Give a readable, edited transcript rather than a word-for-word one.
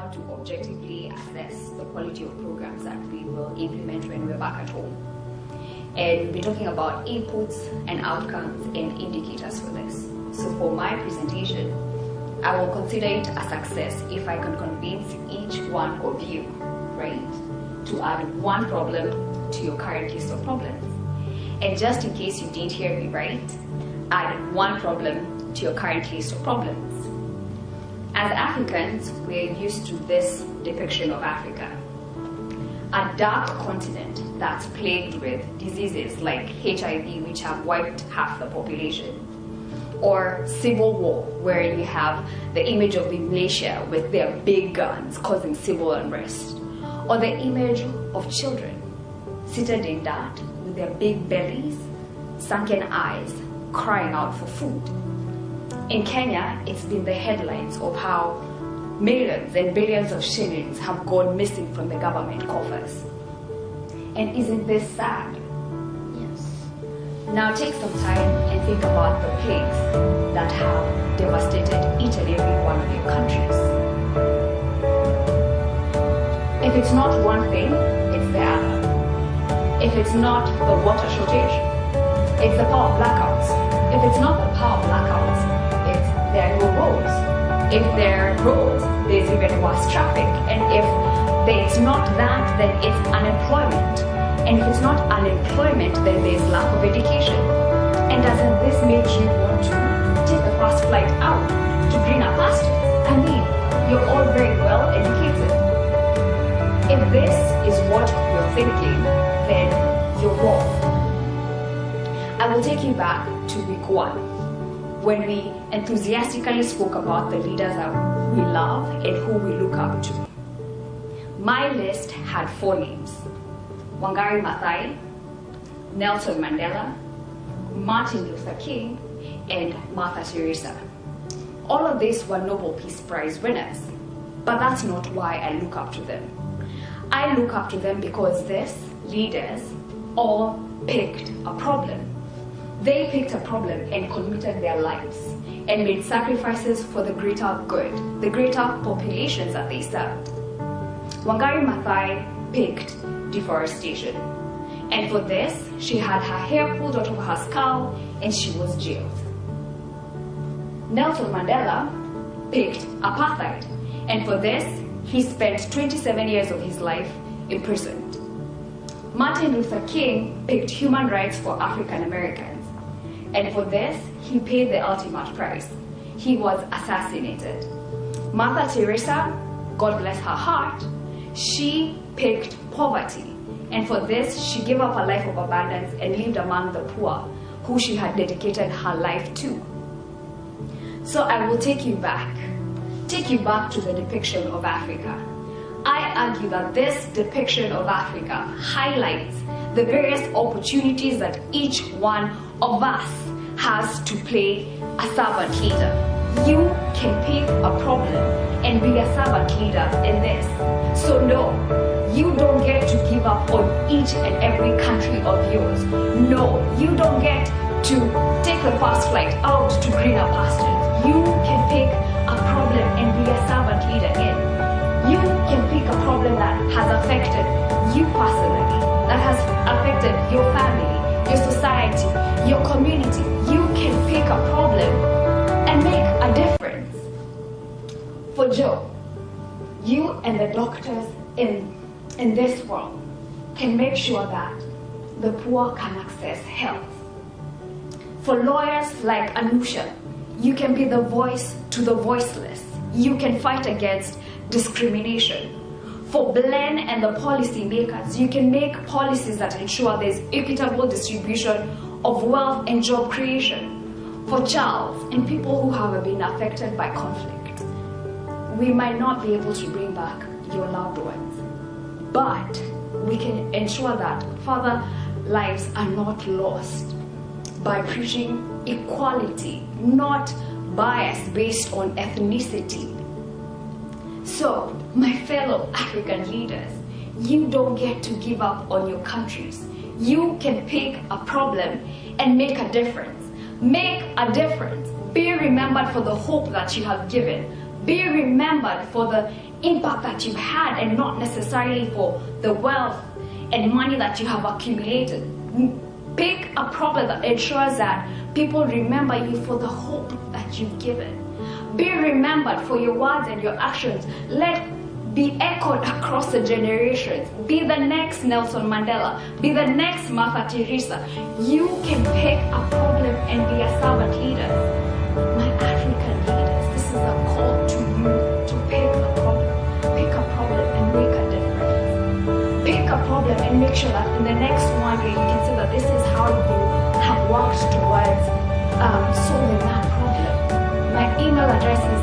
how to objectively assess the quality of programs that we will implement when we're back at home. And we'll be talking about inputs and outcomes and indicators for this. So for my presentation, I will consider it a success if I can convince each one of you, right, to add one problem to your current list of problems. And just in case you didn't hear me right, add one problem to your current list of problems. As Africans, we are used to this depiction of Africa, a dark continent that's plagued with diseases like HIV, which have wiped half the population, or civil war, where you have the image of the militia with their big guns causing civil unrest, or the image of children seated in dirt with their big bellies, sunken eyes, crying out for food. In Kenya, it's been the headlines of how millions and billions of shillings have gone missing from the government coffers. And isn't this sad? Yes. Now take some time and think about the plagues that have devastated each and every one of your countries. If it's not one thing, it's the other. If it's not the water shortage, it's the power blackouts. If it's not the power blackouts, there are no roads. If there are roads, there's even worse traffic. And if there's not that, then it's unemployment. And if it's not unemployment, then there's lack of education. And doesn't this make you want to take the first flight out to greener pastures? I mean, you're all very well educated. If this is what you're thinking, then you're wrong. I will take you back to week 1, when we enthusiastically spoke about the leaders that we love and who we look up to. My list had 4 names: Wangari Maathai, Nelson Mandela, Martin Luther King, and Mother Teresa. All of these were Nobel Peace Prize winners, but that's not why I look up to them. I look up to them because these leaders all picked a problem. They picked a problem and committed their lives and made sacrifices for the greater good, the greater populations that they served. Wangari Maathai picked deforestation, and for this, she had her hair pulled out of her skull and she was jailed. Nelson Mandela picked apartheid, and for this, he spent 27 years of his life imprisoned. Martin Luther King picked human rights for African Americans. And for this, he paid the ultimate price. He was assassinated. Mother Teresa, God bless her heart, she picked poverty. And for this, she gave up a life of abundance and lived among the poor, who she had dedicated her life to. So I will take you back to the depiction of Africa. I argue that this depiction of Africa highlights the various opportunities that each one of us has to play a servant leader. You can pick a problem and be a servant leader in this. So no, you don't get to give up on each and every country of yours. No, you don't get to take the first flight out to greener pastures. You can pick a problem and be a servant leader in. You can pick a problem that has affected you personally, that has affected your family, your society, your community. You can pick a problem and make a difference. For Joe, you and the doctors in this world can make sure that the poor can access health. For lawyers like Anusha, you can be the voice to the voiceless. You can fight against discrimination. For Glenn and the policy makers, you can make policies that ensure there's equitable distribution of wealth and job creation. For Charles and people who have been affected by conflict, we might not be able to bring back your loved ones, but we can ensure that further lives are not lost by preaching equality, not bias based on ethnicity. So, my fellow African leaders, you don't get to give up on your countries. You can pick a problem and make a difference. Make a difference. Be remembered for the hope that you have given. Be remembered for the impact that you've had and not necessarily for the wealth and money that you have accumulated. Pick a problem that ensures that people remember you for the hope that you've given. Be remembered for your words and your actions. Let be echoed across the generations. Be the next Nelson Mandela. Be the next Mother Teresa. You can pick a problem and be a servant leader. My African leaders, this is a call to you to pick a problem. Pick a problem and make a difference. Pick a problem and make sure that in the next 1 year you can see that this is how you have worked towards solving that problem. My email address is